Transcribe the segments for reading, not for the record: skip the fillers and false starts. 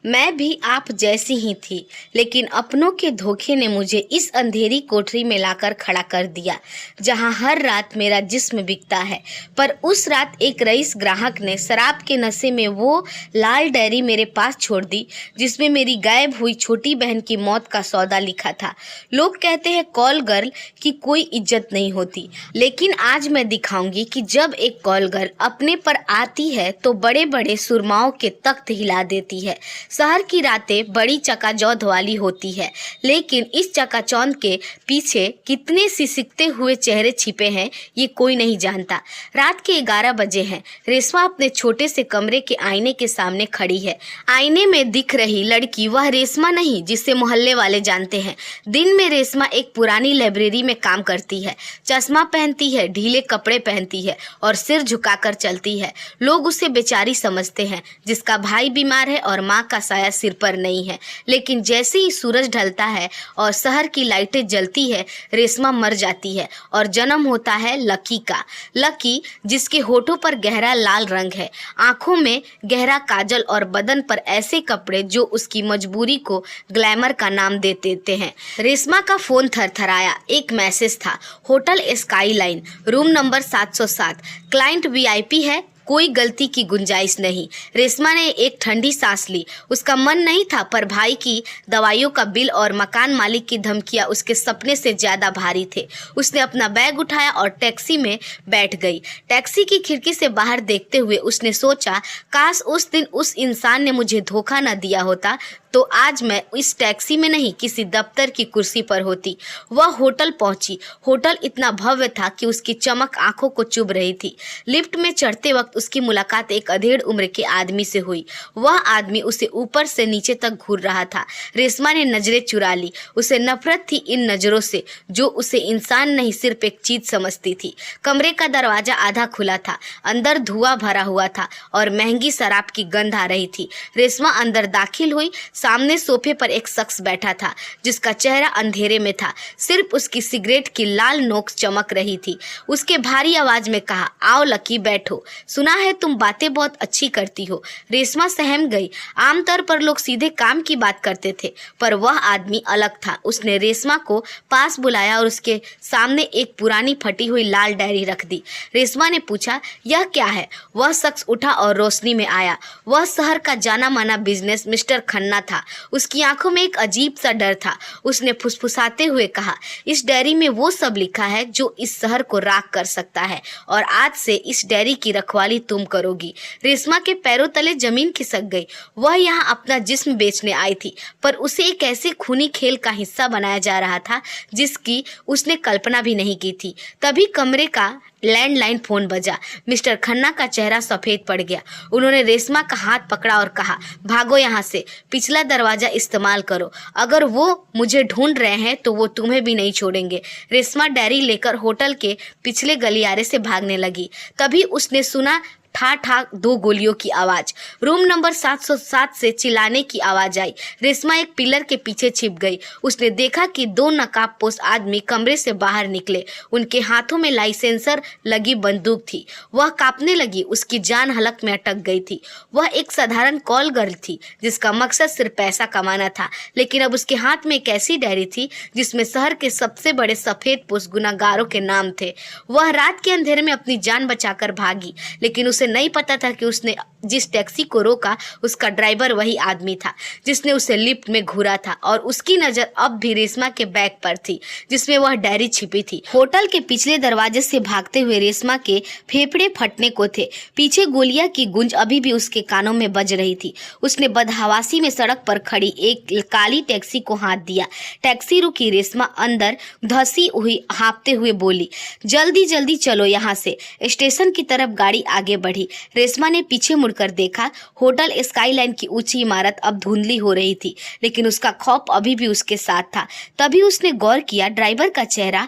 मैं भी आप जैसी ही थी, लेकिन अपनों के धोखे ने मुझे इस अंधेरी कोठरी में लाकर खड़ा कर दिया जहां हर रात मेरा जिस्म बिकता है। पर उस रात एक रईस ग्राहक ने शराब के नशे में वो लाल डायरी मेरे पास छोड़ दी जिसमें मेरी गायब हुई छोटी बहन की मौत का सौदा लिखा था। लोग कहते हैं कॉल गर्ल की कोई इज्जत नहीं होती, लेकिन आज मैं दिखाऊंगी कि जब एक कॉल गर्ल अपने पर आती है तो बड़े बड़े सुरमाओं के तख्त हिला देती है। शहर की रातें बड़ी चकाचौंध वाली होती है, लेकिन इस चकाचौंध के पीछे कितने सिसकते हुए चेहरे छिपे हैं ये कोई नहीं जानता। रात के 11 बजे हैं। रेशमा अपने छोटे से कमरे के आईने के सामने खड़ी है। आईने में दिख रही लड़की वह रेशमा नहीं जिसे मोहल्ले वाले जानते हैं। दिन में रेशमा एक पुरानी लाइब्रेरी में काम करती है। चश्मा पहनती है, ढीले कपड़े पहनती है और सिर झुकाकर चलती है। लोग उसे बेचारी समझते हैं जिसका भाई बीमार है और माँ का साया सिर पर नहीं है। लेकिन जैसे ही सूरज ढलता है और शहर की लाइटें जलती है, रेशमा मर जाती है और जन्म होता है लकी का। लकी जिसके होठों पर गहरा लाल रंग है, आंखों में गहरा काजल और बदन पर ऐसे कपड़े जो उसकी मजबूरी को ग्लैमर का नाम दे देते हैं। रेशमा का फोन थरथराया। एक मैसेज था, hotel skyline, room number 707, client VIP है, कोई गलती की गुंजाइश नहीं। रेशमा ने एक ठंडी सांस ली। उसका मन नहीं था, पर भाई की दवाइयों का बिल और मकान मालिक की धमकियां उसके सपने से ज्यादा भारी थे। उसने अपना बैग उठाया और टैक्सी में बैठ गई। टैक्सी की खिड़की से बाहर देखते हुए उसने सोचा, काश उस दिन उस इंसान ने मुझे धोखा न दिया होता तो आज मैं इस टैक्सी में नहीं किसी दफ्तर की कुर्सी पर होती। वह होटल पहुंची। होटल इतना भव्य था कि उसकी चमक आंखों को चुभ रही थी। लिफ्ट में चढ़ते वक्त उसकी मुलाकात एक अधेड़ उम्र के आदमी से हुई। वह आदमी उसे ऊपर से नीचे तक घूर रहा था। रेशमा ने नजरें चुरा ली। उसे नफरत थी इन नजरों से जो उसे इंसान नहीं सिर्फ एक चीज समझती थी। कमरे का दरवाजा आधा खुला था। अंदर धुआं भरा हुआ था और महंगी शराब की गंध आ रही थी। रेशमा अंदर दाखिल हुई। सामने सोफे पर एक शख्स बैठा था जिसका चेहरा अंधेरे में था। सिर्फ उसकी सिगरेट की लाल नोक चमक रही थी। उसके भारी आवाज में कहा, आओ लकी, बैठो, सुना है तुम बातें बहुत अच्छी करती हो। रेशमा सहम गई। आमतौर पर लोग सीधे काम की बात करते थे, पर वह आदमी अलग था। उसने रेशमा को पास बुलाया और उसके सामने एक पुरानी फटी हुई लाल डायरी रख दी। रेशमा ने पूछा, यह क्या है? वह शख्स उठा और रोशनी में आया। वह शहर का जाना माना बिजनेस मिस्टर खन्ना था। उसकी आंखों में एक अजीब सा डर था। उसने फुसफुसाते हुए कहा, इस डायरी में वो सब लिखा है जो इस शहर को राख कर सकता है और आज से इस डायरी की रखवाली तुम करोगी। रेशमा के पैरों तले जमीन खिसक गई। वह यहाँ अपना जिस्म बेचने आई थी, पर उसे एक ऐसे खूनी खेल का हिस्सा बनाया जा रहा था जिसकी उसने कल्पना भी नहीं की थी। तभी कमरे का लैंडलाइन फोन बजा। मिस्टर खन्ना का चेहरा सफेद पड़ गया। उन्होंने रेशमा का हाथ पकड़ा और कहा, भागो यहाँ से, पिछला दरवाजा इस्तेमाल करो। अगर वो मुझे ढूंढ रहे हैं तो वो तुम्हें भी नहीं छोड़ेंगे। रेशमा डायरी लेकर होटल के पिछले गलियारे से भागने लगी। तभी उसने सुना ठा ठा 2 गोलियों की आवाज। रूम नंबर 707 से चिल्लाने की आवाज आई। रेशमा एक पिलर के पीछे छिप गई। उसने देखा कि 2 नकाबपोश आदमी कमरे से बाहर निकले। उनके हाथों में लाइसेंसर लगी बंदूक थी। वह कांपने लगी। उसकी जान हलक में अटक गई थी। वह एक साधारण कॉल गर्ल थी जिसका मकसद सिर्फ पैसा कमाना था, लेकिन अब उसके हाथ में एक ऐसी डायरी थी जिसमें शहर के सबसे बड़े सफेद पोश गुनाहगारों के नाम थे। वह रात के अंधेरे में अपनी जान बचाकर भागी, लेकिन उसे नहीं पता था कि उसने जिस टैक्सी को रोका उसका ड्राइवर वही आदमी था जिसने उसे लिफ्ट में घूरा था और उसकी नजर अब भी रेशमा के बैग पर थी जिसमें वह डायरी छिपी थी। होटल के पिछले दरवाजे से भागते हुए रेशमा के फेफड़े फटने को थे। पीछे गोलियां की गूंज अभी भी उसके कानों में बज रही थी। उसने बदहवासी में सड़क पर खड़ी एक काली टैक्सी को हाथ दिया। टैक्सी रुकी। रेशमा अंदर धसी हुई हाँफते हुए बोली, जल्दी जल्दी चलो यहाँ से। स्टेशन की तरफ गाड़ी आगे बढ़ी। रेशमा ने पीछे मुड़कर देखा। होटल स्काईलाइन की ऊंची इमारत अब धुंधली हो रही थी, लेकिन उसका खौफ अभी भी उसके साथ था। तभी उसने गौर किया, ड्राइवर का चेहरा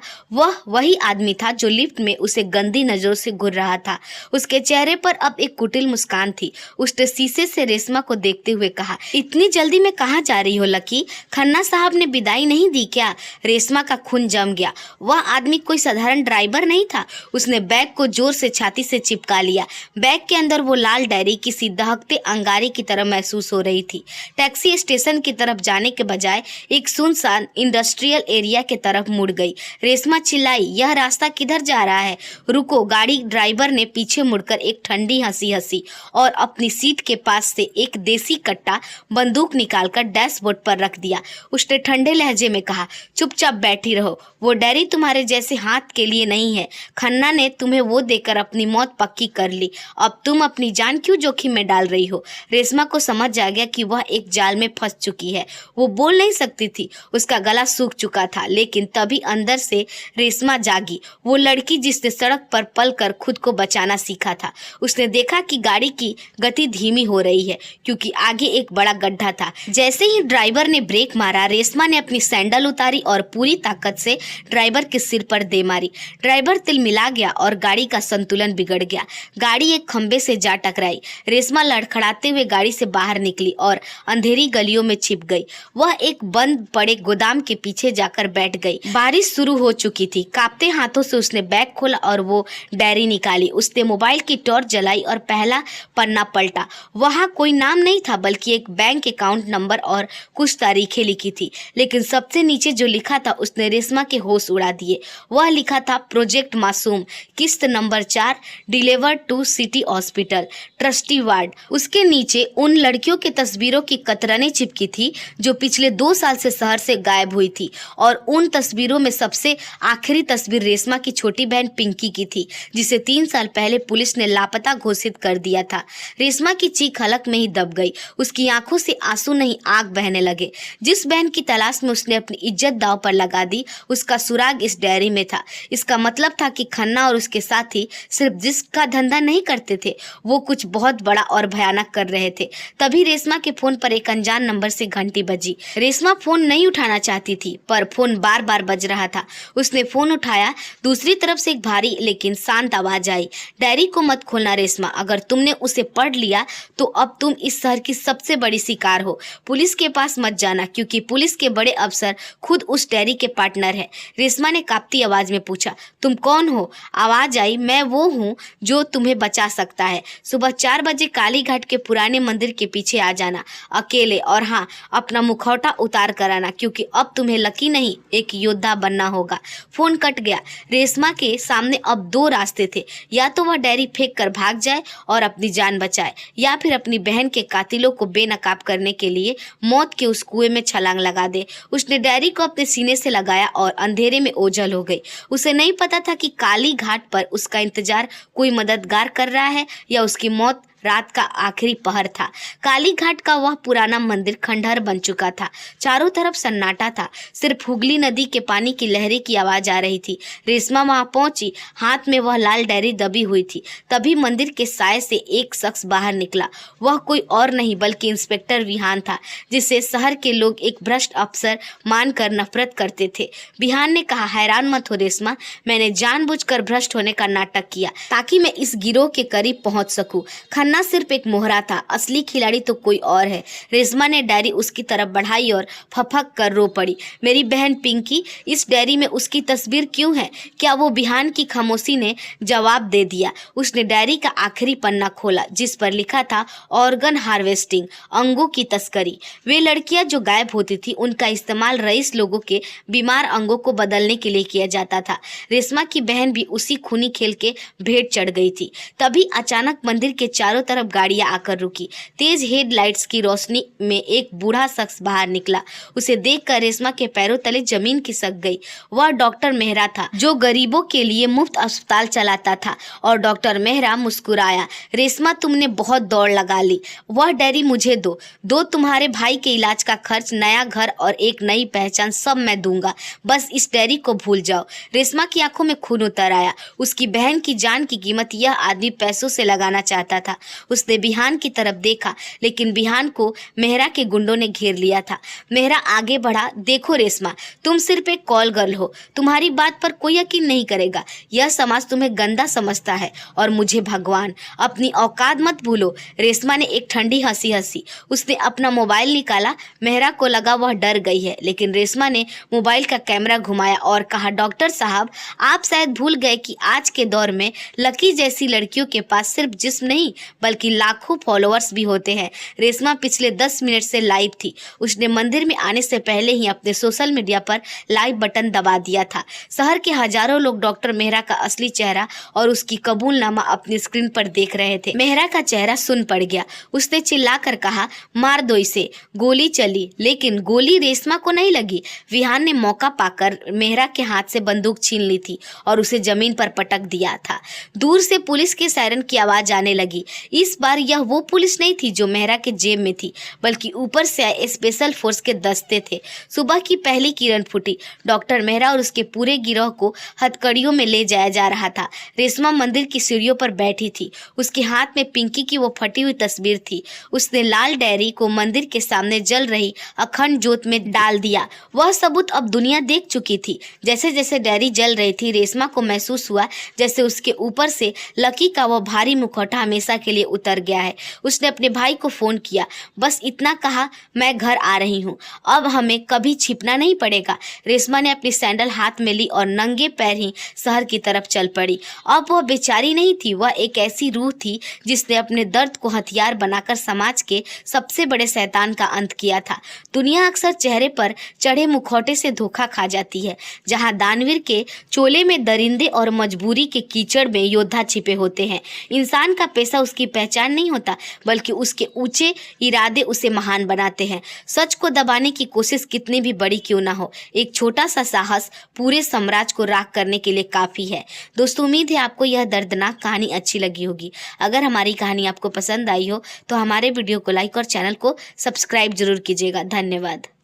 वही आदमी था जो लिफ्ट में उसे गंदी नजरों से घूर रहा था। उसके चेहरे पर अब एक कुटिल मुस्कान थी। उसने शीशे से रेशमा को देखते हुए कहा, इतनी जल्दी में कहाँ जा रही हो लकी? खन्ना साहब ने विदाई नहीं दी क्या? रेशमा का खून जम गया। वह आदमी कोई साधारण ड्राइवर नहीं था। उसने बैग को जोर से छाती से चिपका लिया। बैग के अंदर वो लाल डायरी किसी दहकते अंगारे की तरह महसूस हो रही थी। टैक्सी स्टेशन की तरफ जाने के बजाय एक सुनसान इंडस्ट्रियल एरिया की तरफ मुड़ गई। रेशमा चिल्लाई, यह रास्ता किधर जा रहा है? रुको। गाड़ी ड्राइवर ने पीछे मुड़कर एक ठंडी हंसी हंसी और अपनी सीट के पास से एक देसी कट्टा बंदूक निकालकर डैशबोर्ड पर रख दिया। उसने ठंडे लहजे में कहा, चुपचाप बैठी रहो। वो डायरी तुम्हारे जैसे हाथ के लिए नहीं है। खन्ना ने तुम्हें वो देकर अपनी मौत पक्की कर ली। अब तुम अपनी जान क्यों जोखिम में डाल रही हो? रेशमा को समझ आ गया कि वह एक जाल में फंस चुकी है। वो बोल नहीं सकती थी, उसका गला सूख चुका था। लेकिन तभी अंदर से रेशमा जागी, वो लड़की जिसने सड़क पर पलकर खुद को बचाना सीखा था। उसने देखा कि गाड़ी की गति धीमी हो रही है क्योंकि आगे एक बड़ा गड्ढा था। जैसे ही ड्राइवर ने ब्रेक मारा, रेशमा ने अपनी सैंडल उतारी और पूरी ताकत से ड्राइवर के सिर पर दे मारी। ड्राइवर तिलमिला गया और गाड़ी का संतुलन बिगड़ गया। गाड़ी एक खंबे से जा टकराई। रेशमा लड़खड़ाते हुए गाड़ी से बाहर निकली और अंधेरी गलियों में छिप गई। वह एक बंद पड़े गोदाम के पीछे जाकर बैठ गई। बारिश शुरू हो चुकी थी। कांपते हाथों से उसने बैग खोला और वो डायरी निकाली। उसने मोबाइल की टॉर्च जलाई और पहला पन्ना पलटा। वहां कोई नाम नहीं था, बल्कि एक बैंक अकाउंट नंबर और कुछ तारीखें लिखी थी। लेकिन सबसे नीचे जो लिखा था उसने रेशमा के होश उड़ा दिए। वह लिखा था, प्रोजेक्ट मासूम, किस्त number 4, delivered to city hospital, trustee ward. उसके नीचे उन लड़कियों की तस्वीरों की कतरनें चिपकी थी जो पिछले 2 साल से शहर से गायब हुई थी। और उन तस्वीरों में सबसे आखिरी तस्वीर रेशमा की छोटी बहन पिंकी की थी, जिसे 3 साल पहले पुलिस ने लापता घोषित कर दिया था। रेशमा की चीख हलक में ही दब गई। उसकी आंखों से आंसू नहीं, आग बहने लगे। जिस बहन की तलाश में उसने अपनी इज्जत दांव पर लगा दी, उसका सुराग इस डायरी में था। इसका मतलब था कि खन्ना और उसके साथी सिर्फ जिसका धंधा नहीं करते थे, वो कुछ बहुत बड़ा और भयानक कर रहे थे। तभी रेशमा के फोन पर एक अनजान नंबर से घंटी बजी। रेशमा फोन नहीं उठाना चाहती थी, पर फोन बार बार बज रहा था। उसने फोन उठाया। दूसरी तरफ से एक भारी लेकिन शांत आवाज आई, डायरी को मत खोलना रेशमा, अगर तुमने उसे पढ़ लिया तो अब तुम इस शहर की सबसे बड़ी शिकार हो। पुलिस के पास मत जाना, क्योंकि पुलिस के बड़े अफसर खुद उस डायरी के पार्टनर है। रेशमा ने कांपती आवाज में पूछा, तुम कौन हो? आवाज आई, मैं वो हूँ जो तुम्हें बचा सकता है। सुबह 4 बजे काली घाट के पुराने मंदिर के पीछे आ जाना, अकेले, और हाँ, अपना मुखौटा उतार कर आना, क्योंकि अब तुम्हें लकी नहीं, एक योद्धा बनना होगा। फोन कट गया। रेशमा के सामने अब 2 रास्ते थे, या तो वह डायरी फेंक कर भाग जाए और अपनी जान बचाए, या फिर अपनी बहन के कातिलों को बेनकाब करने के लिए मौत के उस कुएं में छलांग लगा दे। उसने डायरी को अपने सीने से लगाया और अंधेरे में ओझल हो गई। उसे नहीं पता था कि काली घाट पर उसका इंतजार कोई मददगार कर रहा है या उसकी मौत रात का आखिरी पहर था। काली घाट का वह पुराना मंदिर खंडहर बन चुका था। चारों तरफ सन्नाटा था, सिर्फ हुगली नदी के पानी की लहरें की आवाज आ रही थी। रेशमा वहां पहुंची, हाथ में वह लाल डायरी दबी हुई थी। तभी मंदिर के साए से एक शख्स बाहर निकला। वह कोई और नहीं बल्कि इंस्पेक्टर विहान था, जिसे शहर के लोग एक भ्रष्ट अफसर मानकर नफरत करते थे। विहान ने कहा, हैरान मत हो रेशमा, मैंने जानबूझकर भ्रष्ट होने का नाटक किया ताकि मैं इस गिरोह के करीब पहुंच सकूं। खन्ना सिर्फ एक मोहरा था, असली खिलाड़ी तो कोई और है। रेशमा ने डायरी उसकी तरफ बढ़ाई और फफक कर रो पड़ी। मेरी बहन पिंकी, इस डायरी में उसकी तस्वीर क्यों है? क्या वो विहान की खामोशी ने जवाब दे दिया। उसने डायरी का आखिरी पन्ना खोला, जिस पर लिखा था, ऑर्गन हार्वेस्टिंग, अंगों की तस्करी। वे लड़कियां जो गायब होती थी, उनका इस्तेमाल रईस लोगों के बीमार अंगों को बदलने के लिए किया जाता था। रेशमा की बहन भी उसी खूनी खेल के भेंट चढ़ गई थी। तभी अचानक मंदिर के चारों तरफ गाड़ियां आकर रुकी। तेज हेडलाइट्स की रोशनी में एक बूढ़ा शख्स बाहर निकला। उसे देखकर रेशमा के पैरों तले जमीन खिसक गई। वह डॉक्टर मेहरा था, जो गरीबों के लिए मुफ्त अस्पताल चलाता था। और डॉक्टर मेहरा मुस्कुराया, रेशमा तुमने बहुत दौड़ लगा ली, वह डायरी मुझे दो तुम्हारे भाई के इलाज का खर्च, नया घर और एक नई पहचान, सब मैं दूंगा, बस इस डायरी को भूल जाओ। रेशमा की आंखों में खून उतर आया। उसकी बहन की जान की कीमत यह आदमी पैसों से लगाना चाहता था। उसने बिहान की तरफ देखा, लेकिन बिहान को मेहरा के गुंडों ने घेर लिया था। मेहरा आगे बढ़ा, देखो रेशमा, तुम सिर्फ एक कॉल गर्ल हो, तुम्हारी बात पर कोई यकीन नहीं करेगा। यह समाज तुम्हें गंदा समझता है और मुझे भगवान। अपनी औकात मत भूलो। रेशमा ने एक ठंडी हंसी हंसी। उसने अपना मोबाइल निकाला। मेहरा को लगा वह डर गई है, लेकिन रेशमा ने मोबाइल का कैमरा घुमाया और कहा, डॉक्टर साहब, आप शायद भूल गए कि आज के दौर में लकी जैसी लड़कियों के पास सिर्फ जिस्म नहीं बल्कि लाखों फॉलोअर्स भी होते हैं। रेशमा पिछले 10 मिनट से लाइव थी। उसने मंदिर में आने से पहले ही अपने सोशल मीडिया पर लाइव बटन दबा दिया था। शहर के हजारों लोग डॉक्टर मेहरा का असली चेहरा और उसकी कबूलनामा अपनी स्क्रीन पर देख रहे थे। मेहरा का चेहरा सुन पड़ गया। उसने चिल्लाकर कहा, मार दो इसे। गोली चली, लेकिन गोली रेशमा को नहीं लगी। विहान ने मौका पाकर मेहरा के हाथ से बंदूक छीन ली थी और उसे जमीन पर पटक दिया था। दूर से पुलिस के सायरन की आवाज आने लगी। इस बार यह वो पुलिस नहीं थी जो मेहरा के जेब में थी, बल्कि ऊपर से आए स्पेशल फोर्स के दस्ते थे। सुबह की पहली किरण फूटी। डॉक्टर मेहरा और उसके पूरे गिरोह को हथकड़ियों में ले जाया जा रहा था। रेशमा मंदिर की सीढ़ियों पर बैठी थी। उसके हाथ में पिंकी की वो फटी हुई तस्वीर थी। उसने लाल डायरी को मंदिर के सामने जल रही अखंड ज्योत में डाल दिया। वह सबूत अब दुनिया देख चुकी थी। जैसे जैसे डायरी जल रही थी, रेशमा को महसूस हुआ जैसे उसके ऊपर से लकी का वो भारी मुखौटा हमेशा के लिए उतर गया है। उसने अपने भाई को फोन किया, बस इतना कहा, मैं घर आ रही हूँ, अब हमें कभी छिपना नहीं पड़ेगा। रेशमा ने अपनी सैंडल हाथ में ली और नंगे पैर ही शहर की तरफ चल पड़ी। अब वह बेचारी नहीं थी, वह एक ऐसी रूह थी जिसने अपने दर्द को हथियार बनाकर समाज के सबसे बड़े शैतान का अंत किया था। दुनिया अक्सर चेहरे पर चढ़े मुखौटे से धोखा खा जाती है। जहां दानवीर के चोले में दरिंदे और मजबूरी के कीचड़ में योद्धा छिपे होते हैं। इंसान का पेशा उसकी पहचान नहीं होता, बल्कि उसके ऊंचे इरादे उसे महान बनाते हैं। सच को दबाने की कोशिश कितनी भी बड़ी क्यों ना हो, एक छोटा सा साहस पूरे साम्राज्य को राख करने के लिए काफी है। दोस्तों, उम्मीद है आपको यह दर्दनाक कहानी अच्छी लगी होगी। अगर हमारी कहानी आपको पसंद आई हो तो हमारे वीडियो को लाइक और चैनल को सब्सक्राइब जरूर कीजिएगा। धन्यवाद।